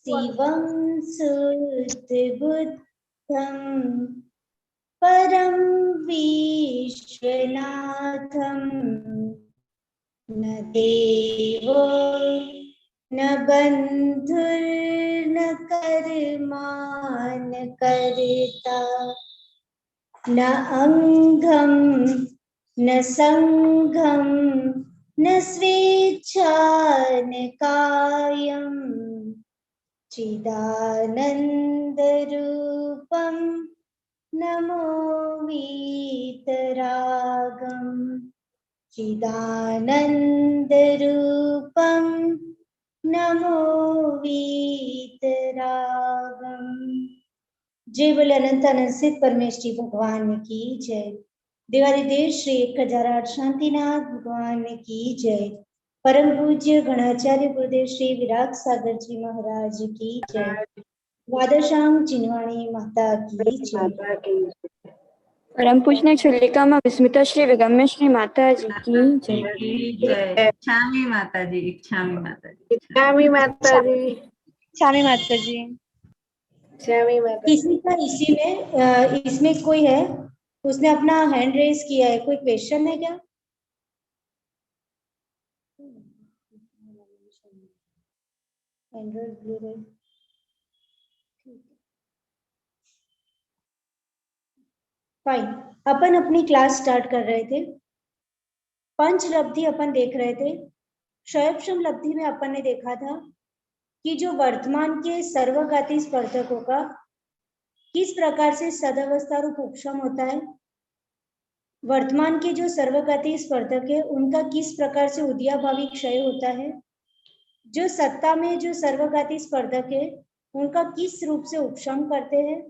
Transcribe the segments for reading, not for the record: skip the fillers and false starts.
शिवं शुद्धबुद्धं परं विश्वनाथं न देवो न बन्धुर्न कर्मा न कर्ता न अंगं न संगं न स्वेच्छा न कायं चिदानन्दरूपं नमो वीतरागम् चिदानन्दरूपं नमो वीतरागम्। जय बोले अनंत अनंत परमेश्वरी भगवान की जय। देवादिदेव श्री 1008 शांतिनाथ भगवान की जय। परम पूज्य गणाचार्य गुरुदेव श्री विराग सागर जी महाराज की जय। द्वादशांग चिन्वाणी माता की जय। परम पूजनीय चंडिकामा विस्मिता श्री विगम्य श्री माता जी की जय। इच्छामी माता जी, इच्छामी माता जी, इच्छामी माता जी, इच्छामी माता जी, इच्छामी माता जी। किसी का इसी में इसमें कोई है, उसने अपना हैंड रेज किया है, कोई क्वेश्चन है क्या? फाइन, अपन अपनी क्लास स्टार्ट कर रहे थे। पंचलब्धि अपन देख रहे थे। क्षयक्षम लब्धि में अपन ने देखा था कि जो वर्तमान के सर्वघाती स्पर्धकों का किस प्रकार से सदवस्था रूप उपशम होता है, वर्तमान के जो सर्वघाती स्पर्धक है उनका किस प्रकार से उदयाभावी क्षय होता है, जो सत्ता में जो सर्वघाती स्पर्धक है उनका किस रूप से उपशम करते हैं,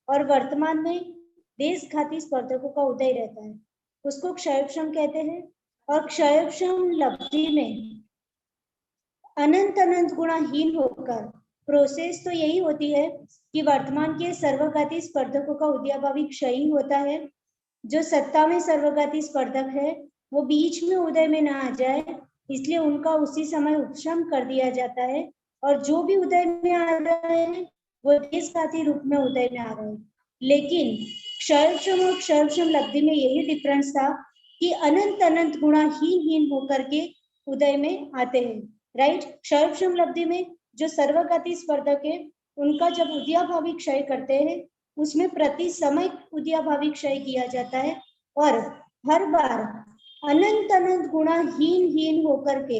और वर्तमान में देशघाती स्पर्धकों का उदय रहता है, उसको क्षयक्षम कहते हैं। और क्षयक्षम लब्धि में अनंत अनंत गुणाहीन होकर प्रोसेस तो यही होती है कि वर्तमान के सर्वघाती स्पर्धकों का उदयाभावी क्षय होता है। जो सत्ता में सर्वघाती स्पर्धक है वो बीच में उदय में ना आ जाए, इसलिए उनका उसी समय उपशम कर दिया जाता है। और जो भी उदय में आ रहे हैं वो देशघाती रूप में उदय में आ रहे हैं। लेकिन क्षयक्षम और क्षयक्षम लब्धि में यही डिफरेंस था कि अनंत अनंत गुणाहीन होकर के उदय में आते हैं, राइट। क्षयक्षम लब्धि में जो सर्वघाती स्पर्धक है उनका जब उदयाभावी क्षय करते हैं उसमें प्रति समय उदयाभावी क्षय किया जाता है, और हर बार अनंत अनंत गुणाहीन होकर के,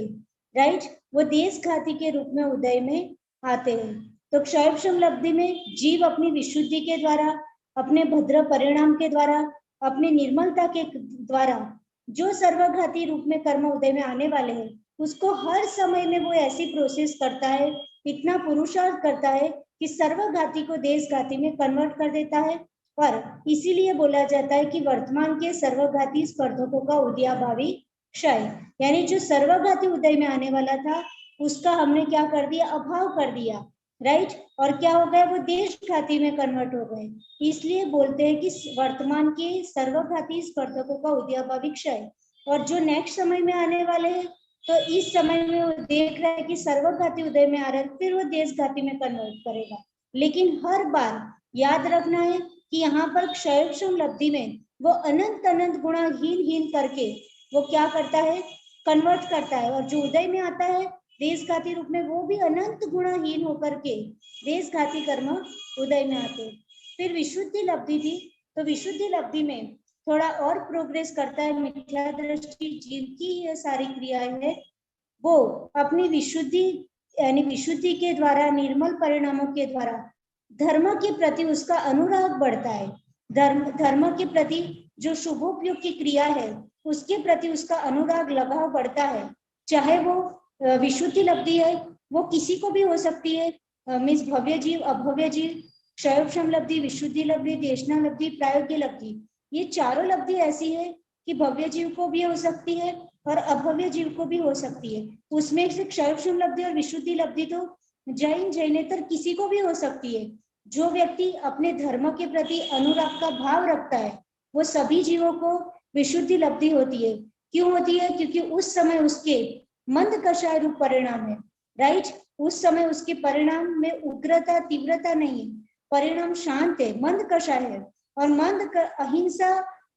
राइट, वो देशघाती के रूप में उदय में आते हैं। तो क्षयक्षम लब्धि में जीव अपनी विशुद्धि के द्वारा, अपने भद्र परिणाम के द्वारा, अपनी निर्मलता के द्वारा जो सर्वघाती रूप में कर्म उदय में आने वाले हैं उसको हर समय में वो ऐसी प्रोसेस करता है, इतना पुरुषार्थ करता है कि सर्वघाती को देशघाती में कन्वर्ट कर देता है। और इसीलिए बोला जाता है कि वर्तमान के सर्वघाती स्पर्धकों का उदयाभावी क्षय, यानी जो सर्वघाती उदय में आने वाला था उसका हमने क्या कर दिया, अभाव कर दिया, राइट। और क्या हो गया, वो देशघाती में कन्वर्ट हो गए। इसलिए बोलते हैं कि वर्तमान के सर्वघाती स्पर्धकों का उदयाभावी क्षय। और जो नेक्स्ट समय में आने वाले हैं तो इस समय में वो देख रहा है कि सर्वघाती उदय में आ रहा है, फिर वो देशघाती में कन्वर्ट करेगा। लेकिन हर बार याद रखना है कि यहाँ पर क्षयक्षम लब्धि में वो अनंत अनंत गुणाहीन करके वो क्या करता है, कन्वर्ट करता है। और जो उदय में आता है देशघाती रूप में वो भी अनंत गुणाहीन होकर के देशघाती कर्म उदय में आते हैं। फिर विशुद्धि लब्धि थी, तो विशुद्धि लब्धि में थोड़ा और प्रोग्रेस करता है मिथ्या दृष्टि जीव की ये सारी क्रियाएं है, वो अपनी विशुद्धि यानी विशुद्धि के द्वारा, निर्मल परिणामों के द्वारा धर्म के प्रति उसका अनुराग बढ़ता है। धर्म के प्रति जो शुभोपयोग की क्रिया है उसके प्रति उसका अनुराग लगाव बढ़ता है। चाहे वो विशुद्धि लब्धि है, वो किसी को भी हो सकती है, मीन्स भव्य जीव, अभव्य जीव, क्षयक्षम लब्धि, विशुद्धि लब्धि, देशना लब्धि, प्रायोग्य लब्धि, ये चारों लब्धि ऐसी है कि भव्य जीव को भी हो सकती है और अभव्य जीव को भी हो सकती है। उसमें से क्षयक्षम लब्धि और विशुद्धि लब्धि तो जैनेतर किसी को भी हो सकती है। जो व्यक्ति अपने धर्म के प्रति अनुराग का भाव रखता है वो सभी जीवों को विशुद्धि लब्धि होती है। क्यों होती है? क्योंकि उस समय उसके मंद कषाय रूप परिणाम है, राइट। उस समय उसके परिणाम में उग्रता तीव्रता नहीं है, परिणाम शांत है, मंद कषाय है। और अहिंसा,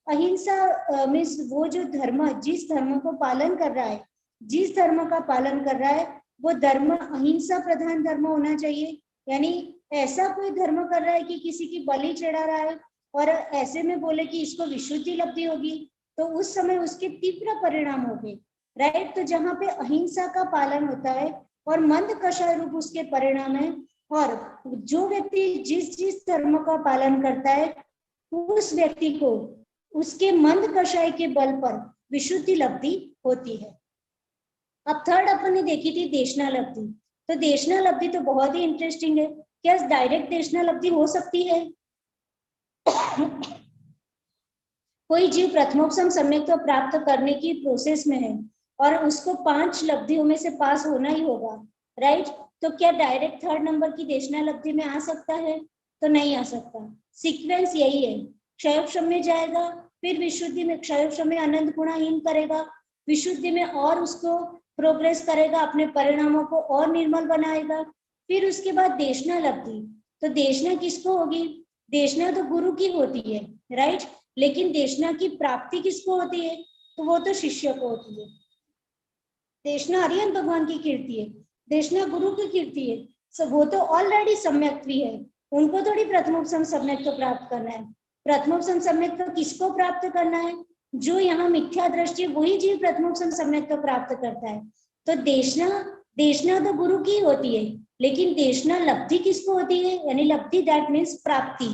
अहिंसा मीन्स वो जो धर्म, जिस धर्म को पालन कर रहा है, जिस धर्म का पालन कर रहा है वो धर्म अहिंसा प्रधान धर्म होना चाहिए। यानी ऐसा कोई धर्म कर रहा है कि किसी की बलि चढ़ा रहा है और ऐसे में बोले कि इसको विशुद्धि लब्धि होगी, तो उस समय उसके तीव्र परिणाम हो गए, राइट। तो जहाँ पे अहिंसा का पालन होता है और मंद कषाय रूप उसके परिणाम है, और जो व्यक्ति जिस जिस धर्म का पालन करता है उस व्यक्ति को उसके मंद कषाय के बल पर विशुद्धि लब्धि होती है। अब थर्ड अपन ने देखी थी देशना लब्धि। तो देशना लब्धि तो बहुत ही इंटरेस्टिंग है। क्या डायरेक्ट देशना लब्धि हो सकती है? कोई जीव प्रथमोपसम सम्यक्त्व प्राप्त करने की प्रोसेस में है और उसको 5 लब्धियों में से पास होना ही होगा, राइट। तो क्या डायरेक्ट थर्ड नंबर की देशना लब्धि में आ सकता है? तो नहीं आ सकता। सीक्वेंस यही है, क्षयोपशम में जाएगा, फिर विशुद्धि में, क्षयोपशम में अनंत गुणाहीन करेगा, विशुद्धि में और उसको प्रोग्रेस करेगा, अपने परिणामों को और निर्मल बनाएगा, फिर उसके बाद देशना लब्धि। तो देशना किसको होगी? देशना तो गुरु की होती है, राइट। लेकिन देशना की प्राप्ति किसको होती है? तो वो तो शिष्य को होती है। देशना हरिहर भगवान की कीर्ति है, देशना गुरु की कीर्ति है। सो वो तो ऑलरेडी सम्यक्त्वी है, उनको थोड़ी प्रथमोपसम सम्यक्त्व प्राप्त करना है। प्रथमोपसम सम्यक्त्व किसको प्राप्त करना है? जो यहाँ मिथ्या दृष्टि, वही जीव प्रथमोपसम सम्यक्त्व प्राप्त करता है। तो देशना तो गुरु की होती है, लेकिन देशना लब्धि किसको होती है? यानी लब्धि दैट मीन्स प्राप्ति।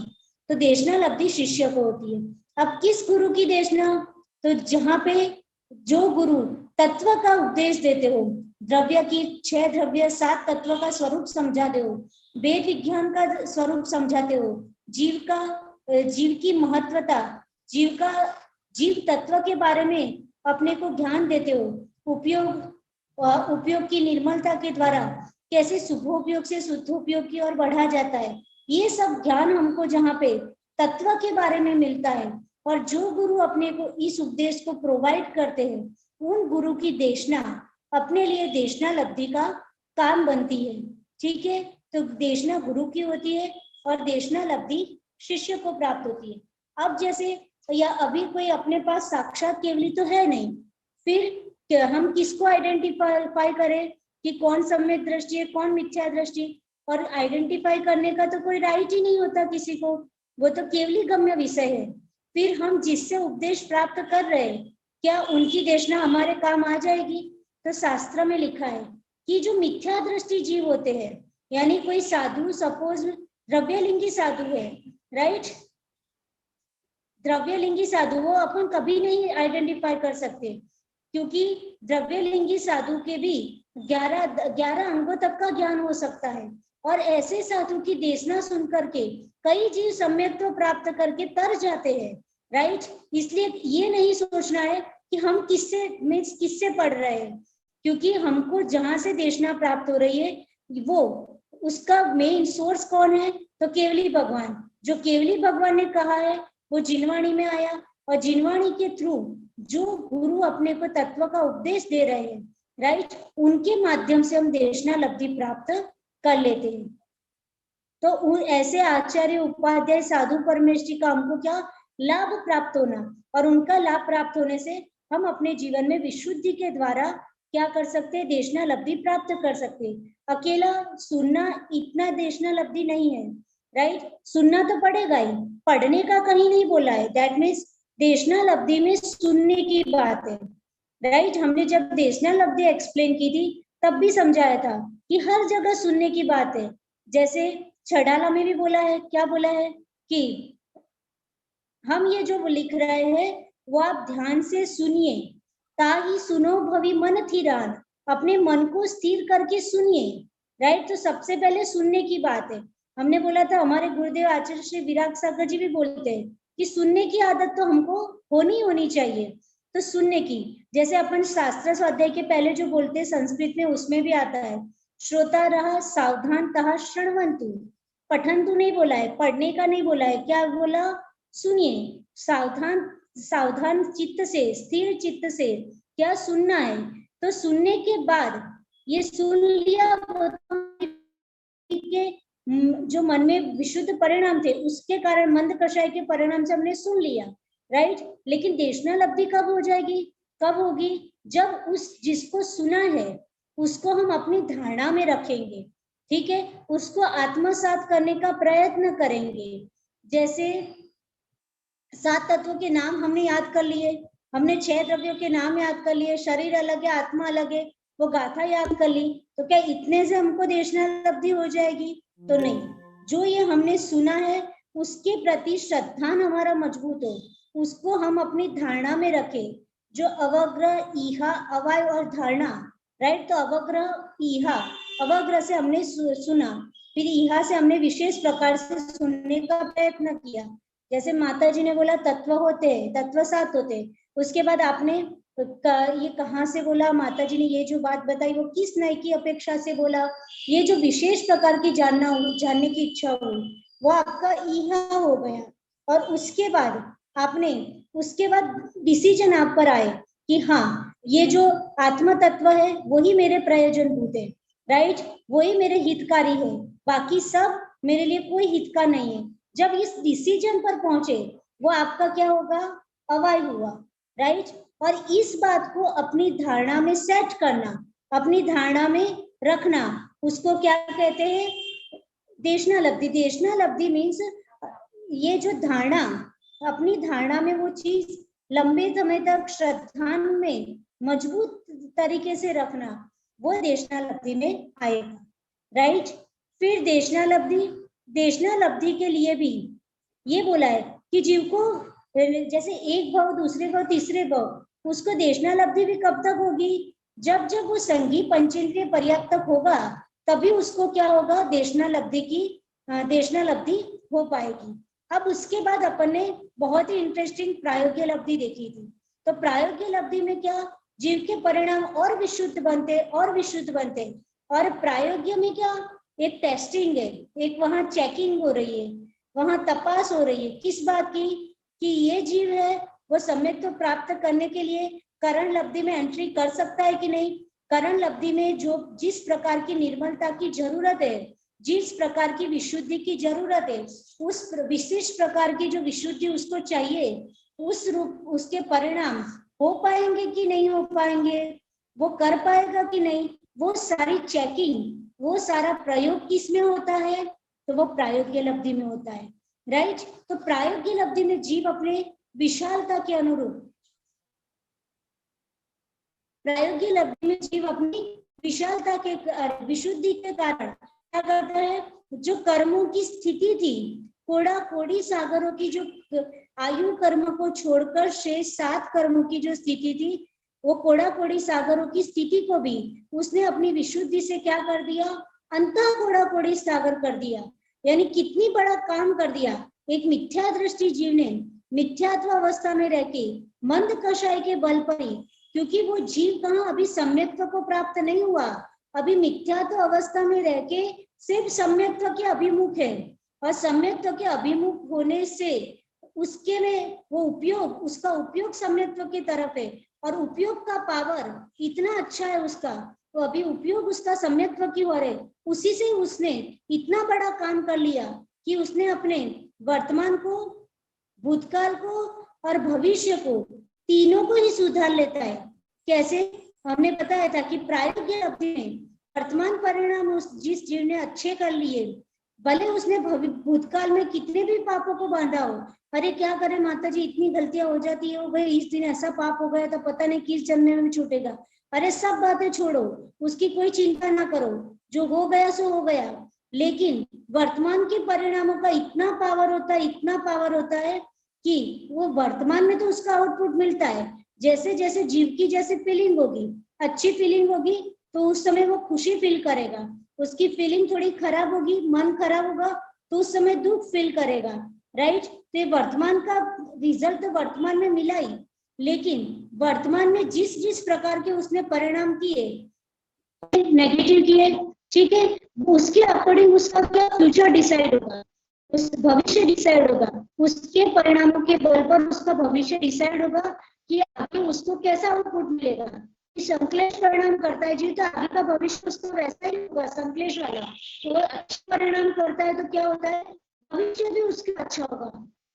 तो देशना लब्धि शिष्य को होती है। अब किस गुरु की देशना? तो जहाँ पे जो गुरु तत्व का उपदेश देते हो, द्रव्य की 6 द्रव्य 7 तत्व का स्वरूप समझाते हो, वेद विज्ञान का स्वरूप समझाते हो, जीव की महत्वता, जीव तत्व के बारे में अपने को ज्ञान देते हो, उपयोग की निर्मलता के द्वारा कैसे शुभोपयोग से शुद्धोपयोग की ओर बढ़ा जाता है, ये सब ज्ञान हमको जहाँ पे तत्व के बारे में मिलता है। और जो गुरु अपने को इस उपदेश को प्रोवाइड करते हैं, उन गुरु की देशना अपने लिए देशना लब्धि का काम बनती है, ठीक है। तो देशना गुरु की होती है और देशना लब्धि शिष्य को प्राप्त होती है। अब जैसे या अभी कोई अपने पास साक्षात केवली तो है नहीं, फिर हम किसको आइडेंटिफाई करें कि कौन सम्यक दृष्टि है, कौन मिथ्या दृष्टि? और आइडेंटिफाई करने का तो कोई राइट ही नहीं होता किसी को, वो तो केवली गम्य विषय है। फिर हम जिससे उपदेश प्राप्त कर रहे हैं, क्या उनकी देशना हमारे काम आ जाएगी? तो शास्त्र में लिखा है कि जो मिथ्या दृष्टि जीव होते हैं, यानी कोई साधु, सपोज द्रव्यलिंगी साधु है, राइट, द्रव्यलिंगी साधु, वो अपन कभी नहीं आइडेंटिफाई कर सकते, क्योंकि द्रव्यलिंगी साधु के भी 11 अंगों तक का ज्ञान हो सकता है। और ऐसे साधु की देशना सुन करके कई जीव सम्यक्त्व प्राप्त करके तर जाते हैं, राइट। इसलिए ये नहीं सोचना है कि हम किससे पढ़ रहे हैं, क्योंकि हमको जहां से देशना प्राप्त हो रही है वो उसका मेन सोर्स कौन है? तो केवली भगवान। जो केवली भगवान ने कहा है वो जिनवाणी में आया, और जिनवाणी के थ्रू जो गुरु अपने को तत्व का उपदेश दे रहे हैं, राइट, उनके माध्यम से हम देशना लब्धि प्राप्त कर लेते हैं। तो ऐसे आचार्य, उपाध्याय, साधु, परमेष्ठी का हमको क्या लाभ प्राप्त होना, और उनका लाभ प्राप्त होने से हम अपने जीवन में विशुद्धि के द्वारा क्या कर सकते हैं? देशना लब्धि प्राप्त कर सकते हैं। अकेला सुनना इतना देशना लब्धि नहीं है, राइट। सुनना तो पड़ेगा ही, पढ़ने का कहीं नहीं बोला है। दैट मीन्स देशना लब्धि में सुनने की बात है, राइट। हमने जब देशना लब्धि एक्सप्लेन की थी तब भी समझाया था कि हर जगह सुनने की बात है। जैसे छड़ाला में भी बोला है, क्या बोला है कि हम ये जो लिख रहे हैं वो आप ध्यान से सुनिए, ताहि सुनो भवि मन थिरान, अपने मन को स्थिर करके सुनिए, राइट। तो सबसे पहले सुनने की बात है। हमने बोला था, हमारे गुरुदेव आचार्य श्री विराग सागर जी भी बोलते हैं कि सुनने की आदत तो हमको होनी चाहिए। तो सुनने की, जैसे अपन शास्त्र स्वाध्याय के पहले जो बोलते हैं संस्कृत में, उसमें भी आता है श्रोता रहा सावधान तहा शृण्वन्तु, पठंतु नहीं बोला है, पढ़ने का नहीं बोला है, क्या बोला? सुनिए, सावधान चित्त से, स्थिर चित्त से क्या सुनना है। तो सुनने के बाद ये सुन लिया, के जो मन में विशुद्ध परिणाम थे उसके कारण मंद कषाय के परिणाम से हमने सुन लिया, राइट। लेकिन देशनालब्धि कब हो जाएगी, कब होगी, जब उस जिसको सुना है उसको हम अपनी धारणा में रखेंगे, ठीक है, उसको आत्मसात करने का प्रयत्न करेंगे। जैसे 7 तत्वों के नाम हमने याद कर लिए, हमने 6 द्रव्यों के नाम याद कर लिए, शरीर अलग है आत्मा अलग है, वो गाथा याद कर ली, तो क्या इतने से हमको देशनालब्धि हो जाएगी? तो नहीं। जो ये हमने सुना है उसके प्रति श्रद्धान हमारा मजबूत हो, उसको हम अपनी धारणा में रखें। जो अवग्रह, ईहा, अवाय और धारणा, राइट। तो अवग्रह, ईहा, अवग्रह से हमने सुना, फिर ईहा से हमने विशेष प्रकार से सुनने का प्रयत्न किया। जैसे माता जी ने बोला तत्व होते हैं, तत्व 7 होते हैं, उसके बाद आपने ये कहाँ से बोला, माता जी ने ये जो बात बताई वो किस नए की अपेक्षा से बोला, ये जो विशेष प्रकार की जानने की इच्छा हुई वो आपका ईहा हो गया। और उसके बाद आपने डिसीजन आप पर आए कि हाँ ये जो आत्मा तत्व है वही मेरे प्रयोजन भूत है, राइट, वही मेरे हितकारी है, बाकी सब मेरे लिए कोई हित का नहीं है। जब इस डिसीजन पर पहुंचे वो आपका क्या होगा, अवाय हुआ, राइट। और इस बात को अपनी धारणा में सेट करना, अपनी धारणा में रखना, उसको क्या कहते हैं, देशनालब्धि। देशनालब्धि मीन्स ये जो धारणा, अपनी धारणा में वो चीज लंबे समय तक श्रद्धान में मजबूत तरीके से रखना, वो देशनालब्धि में आएगा, राइट। फिर देशनालब्धि के लिए भी ये बोला है कि जीव को जैसे एक भाव, दूसरे भाव, तीसरे भाव, उसको देशनालब्धि भी कब तक होगी, जब जब वो संघी पंचेंद्रिय पर्याप्त तक होगा तभी उसको क्या होगा, देशनालब्धि हो पाएगी। अब उसके बाद अपन ने बहुत ही इंटरेस्टिंग प्रायोग्य लब्धि देखी थी। तो प्रायोग्य लब्धि में क्या, जीव के परिणाम और विशुद्ध बनते और प्रायोग्य में क्या, एक टेस्टिंग है, एक वहां चेकिंग हो रही है, वहां तपास हो रही है, किस बात की, कि ये जीव है वो सम्यक तो प्राप्त करने के लिए करण लब्धि में एंट्री कर सकता है कि नहीं। करण लब्धि में जो जिस प्रकार की निर्मलता की जरूरत है, जिस प्रकार की विशुद्धि की जरूरत है, उस विशिष्ट प्रकार की जो विशुद्धि उसको चाहिए, उस रूप उसके परिणाम हो पाएंगे कि नहीं हो पाएंगे, वो कर पाएगा कि नहीं, वो सारी चेकिंग, वो सारा प्रयोग किस में होता है, तो वो प्रायोग्य लब्धि में होता है, राइट। तो प्रायोग्य लब्धि में जीव अपने विशालता के अनुरूप, प्रायोगिक लब्धि में जीव अपनी विशालता के विशुद्धि के कारण क्या करता है, जो कर्मों की स्थिति थी, कोड़ा कोड़ी सागरों की जो आयु कर्म को छोड़कर शेष 7 कर्मों की जो स्थिति थी, वो कोड़ा कोड़ी सागरों की स्थिति को भी उसने अपनी विशुद्धि से क्या कर दिया, अंतः कोड़ा कोड़ी सागर कर दिया। यानी कितनी बड़ा काम कर दिया। एक मिथ्या दृष्टि जीव ने मिथ्यात्व अवस्था में रहके मंद कषाय के बल पर ही, क्योंकि वो जीव कहाँ अभी सम्यक्त्व को प्राप्त नहीं हुआ, अभी मिथ्यात्व अवस्था में रहके सिर्फ सम्यक्त्व के अभिमुख है, और सम्यक्त्व के अभिमुख होने से उसके में वो उपयोग, उसका उपयोग सम्यक्त्व की तरफ है, और उपयोग का पावर इतना अच्छा है उसका, तो अभी उपयोग उसका सम्यक्त्व की हो रहे, उसी से उसने इतना बड़ा काम कर लिया कि उसने अपने वर्तमान को, भूतकाल को और भविष्य को, तीनों को ही सुधार लेता है। कैसे, हमने बताया था कि प्रायोगिक लब्धि में वर्तमान परिणाम उस जिस जीव ने अच्छे कर लिए, भले उसने भूतकाल में कितने भी पापों को बांधा हो, अरे क्या करे माता जी इतनी गलतियां हो जाती है, भाई इस दिन ऐसा पाप हो गया था, पता नहीं किस जन्म में छूटेगा, अरे सब बातें छोड़ो, उसकी कोई चिंता ना करो, जो हो गया सो हो गया। लेकिन वर्तमान के परिणामों का इतना पावर होता है कि वो वर्तमान में तो उसका आउटपुट मिलता है, जैसे जैसे जीव की जैसे फीलिंग होगी, अच्छी फीलिंग होगी तो उस समय वो खुशी फील करेगा, उसकी फीलिंग थोड़ी खराब होगी, मन खराब होगा तो उस समय दुख फील करेगा, राइट। तो वर्तमान का रिजल्ट तो वर्तमान में मिला ही, लेकिन वर्तमान में जिस जिस प्रकार के उसने परिणाम किए, नेगेटिव किए, ठीक है, उसके अकॉर्डिंग उसका क्या फ्यूचर डिसाइड होगा, उस भविष्य डिसाइड होगा, उसके परिणामों के बल पर उसका भविष्य डिसाइड होगा कि आगे उसको कैसा आउटपुट मिलेगा। संकलेश परिणाम करता है जी, तो आगे का भविष्य उसको वैसा ही होगा, संकलेश वाला। तो अच्छा परिणाम करता है तो क्या होता है, भविष्य भी उसका अच्छा होगा।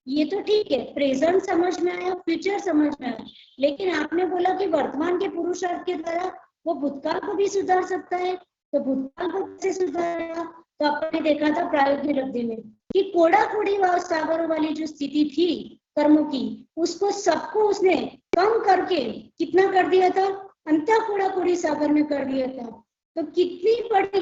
ये तो ठीक है, प्रेजेंट समझ में आया, फ्यूचर समझ में आया, लेकिन आपने बोला कि वर्तमान के पुरुषार्थ के द्वारा वो भूतकाल को भी सुधार सकता है, तो भूतकाल को कैसे सुधारेगा? तो आपने देखा था प्रायोगिक लब्धि में कि कोड़ा कोड़ी व सागर वाली जो स्थिति थी कर्मों की, उसको सबको उसने कम करके कितना कर दिया था, अंत कोड़ा कोड़ी सागर में कर दिया था। तो कितनी बड़ी,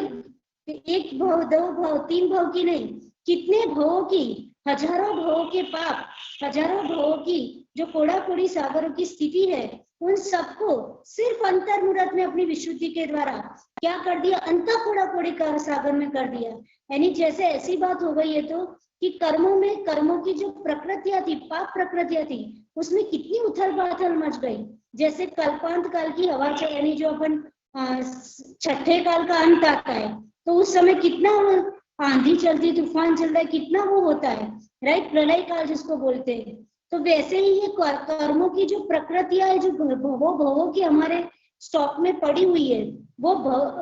एक भाव, दो भाव, तीन भाव की नहीं, कितने भावों की, हजारों भावों के पाप, हजारों भावों की जो कोड़ा कोड़ी सागरों की स्थिति है, उन सबको सिर्फ अंतर्मुहूर्त में अपनी विशुद्धि के द्वारा क्या कर दिया, अंत कोड़ा कोड़ी का सागर में कर दिया। यानी जैसे ऐसी बात हो गई है तो कि कर्मों में, कर्मों की जो प्रकृतियां थी, पाप प्रकृतियां थी, उसमें कितनी उथल पाथल मच गई। जैसे कल्पांत काल की हवा, यानी जो अपन छठे काल का अंत आता है, तो उस समय कितना आंधी चलती, तूफान चलता है, कितना वो होता है, राइट, प्रलय काल जिसको बोलते हैं। तो वैसे ही ये कर्मों की जो प्रकृतियां है, जो भवों की हमारे स्टॉक में पड़ी हुई है, वो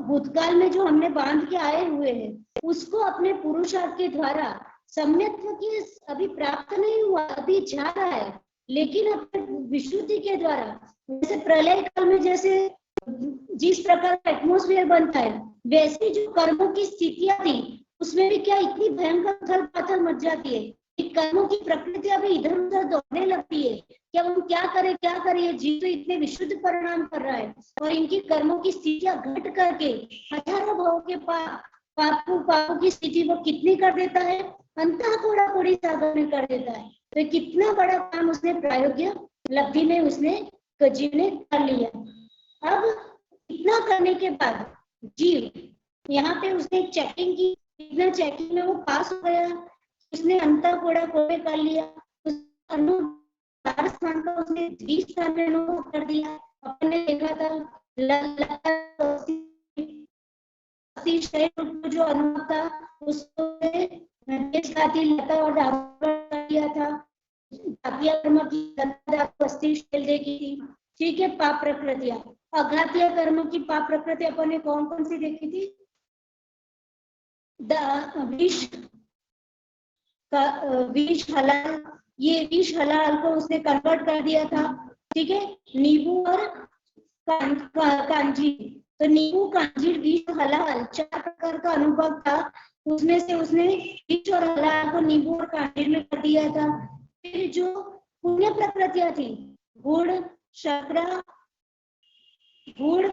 भूतकाल में जो हमने बांध के आए हुए हैं, उसको अपने पुरुषार्थ के द्वारा सम्यक्त्व की अभी प्राप्त नहीं हुआ, अभी जा रहा है, लेकिन अपने विशुद्धि के द्वारा, जैसे प्रलय काल में जैसे जिस प्रकार का एटमोस्फेयर बनता है, वैसी जो कर्मों की स्थितियां थी, उसमें भी क्या इतनी भयंकर उथल पाथल मच जाती है, कर्मों की प्रकृति अभी इधर उधर दौड़ने लगती है कि हम क्या करें क्या करें, ये जीव तो इतने विशुद्ध परिणाम कर रहा है, और इनकी कर्मों की स्थितियां घट करके हजारों भावों के पापों की स्थिति वो कितनी कर देता है, अंत कोड़ा कोड़ी सागर में कर देता है। तो कितना बड़ा काम उसने प्रायोगिक लब्धि में उसने जीव ने कर लिया। अब इतना करने के बाद जीव यहाँ पे उसने चेकिंग की, इतना चेकिंग में वो पास हो गया, उसने अंत कोड़ा कोड़े कर लिया, अनुसार स्थान का उसने द्विस्थान में अनुभव कर दिया। अपने देखा था जो अनुभव था उसको लता और किया था, कर्म की देखी थी, ठीक है। पाप प्रकृतियां, अघातीय कर्म की पाप प्रकृति अपन ने कौन कौन सी देखी थी, विष हलाल, ये विष हलाल को उसने कन्वर्ट कर दिया था, ठीक है। नींबू और कांजी, तो नींबू कांजी विष हलाल 4 प्रकार का अनुभव था, उसमें से उसने विष और हलाल को नींबू और कांजी में कर दिया था। फिर जो पुण्य प्रकृतियां थी, गुड़ शर्करा, गुड़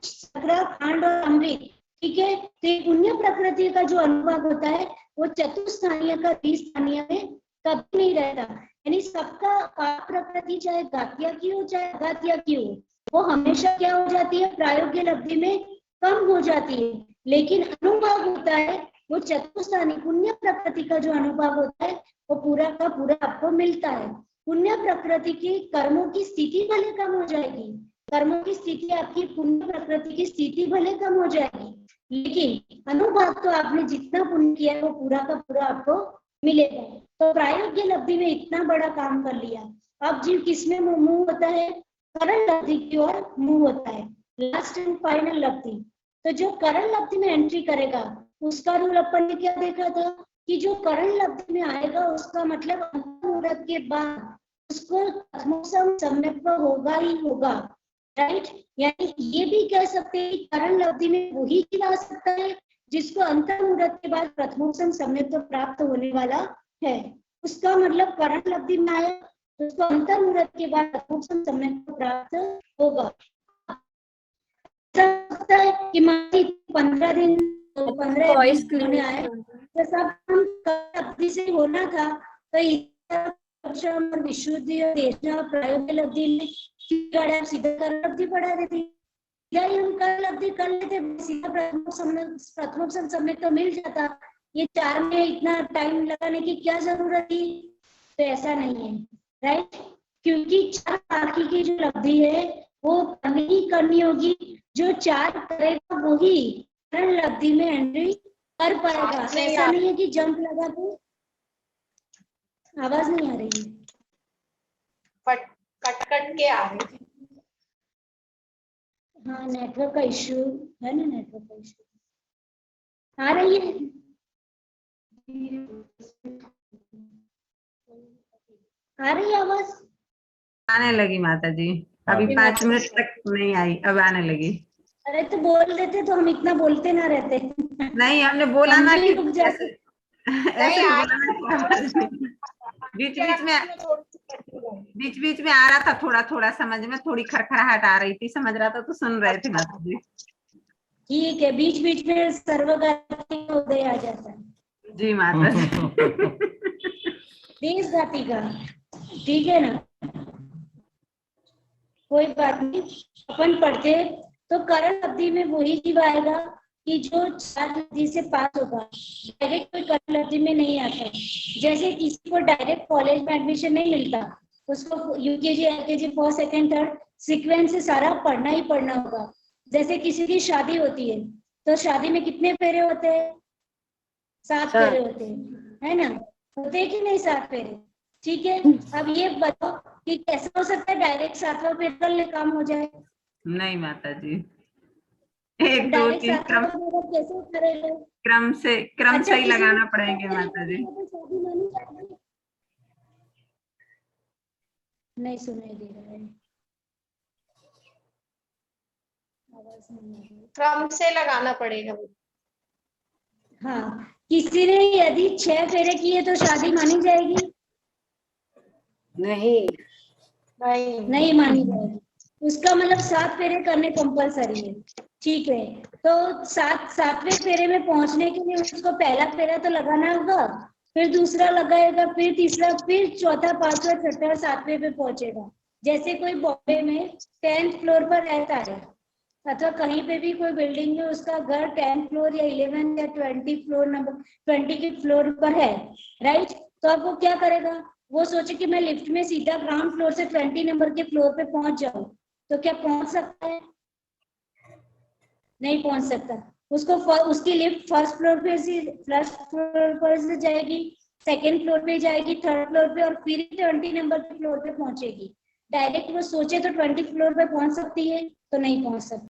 शर्करा, खांड और अमृत, ठीक है। तो पुण्य प्रकृति का जो अनुभव होता है वो चतुस्थानीय का द्विस्थानीय में कभी नहीं रहता, यानी सबका पाप प्रकृति चाहे घातिया की हो चाहे अघातिया की हो, वो हमेशा क्या हो जाती है, प्रायोगिक लब्धि में कम हो जाती है, लेकिन अनुभव होता है वो चतुस्थानी पुण्य प्रकृति का जो अनुभव होता है वो पूरा का पूरा आपको मिलता है। पुण्य प्रकृति की कर्मों की स्थिति भले कम हो जाएगी, कर्मों की स्थिति आपकी पुण्य प्रकृति की स्थिति भले कम हो जाएगी, लेकिन अनुभव तो आपने जितना पुण्य किया है वो पूरा का पूरा आपको मिलेगा। तो प्रायोगिक लब्धि में इतना बड़ा काम कर लिया। अब जीव किसमें मुंह होता है, करण लब्धि की ओर मुंह होता है, लास्ट एंड फाइनल लब्धि। तो जो करण लब्धि में एंट्री करेगा उसका रूल अपन ने क्या देखा था कि जो करण लब्धि में आएगा उसका मतलब अंतर्मुहूर्त के बाद उसको सम्यक होगा ही होगा, राइट। यानी ये भी कह सकते हैं कि करण लब्धि में वही जीव आ सकता है जिसको अंतर्मुहूर्त के बाद प्रथमोपसम सम्यक प्राप्त होने वाला है। उसका मतलब करण लब्धि में आया तो उसको अंतर्मुहूर्त के बाद प्रथमोपसम सम्यक प्राप्त होगा। सकता है कि 15 दिन 15 दिन आए तो सब हम लब्धि से होना था, तो विशुद्धि और प्रायोगिक लब्धि में सीधा करण लब्धि पढ़ा देती, या हम करण लब्धि कर लेते, सीधा प्रथमोपसम सम्यक तो मिल जाता। ये 4 में इतना टाइम लगाने की क्या जरूरत थी, तो ऐसा नहीं है, राइट। क्योंकि 4 बाकी की जो लब्धि है वो करनी होगी, जो 4 करेगा वही करण लब्धि में एंट्री कर पाएगा। ऐसा नहीं है कि जंप लगा के, आवाज नहीं आ रही है, कट के आ रही है। हाँ, नेटवर्क का इश्यू है ना, नेटवर्क का इश्यू आ रही है। आ रही है आवाज? आने लगी माता जी, अभी 5 मिनट तक नहीं आई, अब आने लगी। अरे तो बोल देते तो हम इतना बोलते ना रहते। नहीं, हमने बोला हम ना भी कि रुक ऐसे जाते। ऐसे ही बोला ना। बीच बीच में आ रहा था, थोड़ा थोड़ा समझ में थोड़ी खरखराहट आ रही थी, समझ रहा था तो सुन रहे थे माता जी। ठीक है, बीच बीच में सर्वगात्री का उदय आ जाता है। जी माता जी। देश घाटी का, ठीक है ना, कोई बात नहीं। अपन पढ़ते तो करण अवधि में वही जीव आएगा कि जो 4 अवधि से पास होगा, डायरेक्ट कोई करण अवधि में नहीं आता। जैसे किसी को डायरेक्ट कॉलेज में एडमिशन नहीं मिलता, उसको UKG, LKG, first, second, third sequence से सारा पढ़ना ही पढ़ना होगा। जैसे किसी की शादी होती है तो शादी में कितने फेरे होते हैं? 7 फेरे होते हैं, है ना? होते हैं कि नहीं 7 फेरे? ठीक है, अब ये बताओ कि कैसे हो सकता है डायरेक्ट 7वां फेरा कर ले काम हो जाए? नहीं माता जी, अब 1 2 डायरेक्ट 3 7वां फेरा कैसे करेगा? क्रम अच्छा, से ही किसी लगाना ने पड़ेंगे माता जी। शादी मानी जाएगी? नहीं सुनाई दे रहा है, आवाज नहीं आ रही है। क्रम से लगाना पड़ेगा। हाँ, किसी ने यदि 6 फेरे किए तो शादी मानी जाएगी? नहीं नहीं मानी जाएगी। उसका मतलब 7 फेरे करने कंपलसरी है। ठीक है, तो 7वें फेरे में पहुंचने के लिए उसको पहला फेरा तो लगाना होगा, फिर दूसरा लगाएगा, फिर तीसरा, फिर चौथा, पांचवा, छठा, 7वें पे पहुंचेगा। जैसे कोई बॉम्बे में 10th फ्लोर पर रहता है अथवा कहीं पे भी कोई बिल्डिंग में उसका घर 10th फ्लोर या 11 या 20 फ्लोर नंबर 20 के फ्लोर पर है, राइट? तो अब वो क्या करेगा? वो सोचे कि मैं लिफ्ट में सीधा ग्राउंड फ्लोर से 20 नंबर के फ्लोर पे पहुंच जाऊं, तो क्या पहुंच सकता है? नहीं पहुंच सकता। उसको उसकी लिफ्ट फर्स्ट फ्लोर पर से जाएगी, सेकंड फ्लोर पे जाएगी, थर्ड फ्लोर पे, और फिर 20 नंबर के फ्लोर पे पहुंचेगी। डायरेक्ट वो सोचे तो 20 फ्लोर पे पहुंच सकती है? तो नहीं पहुंच सकती।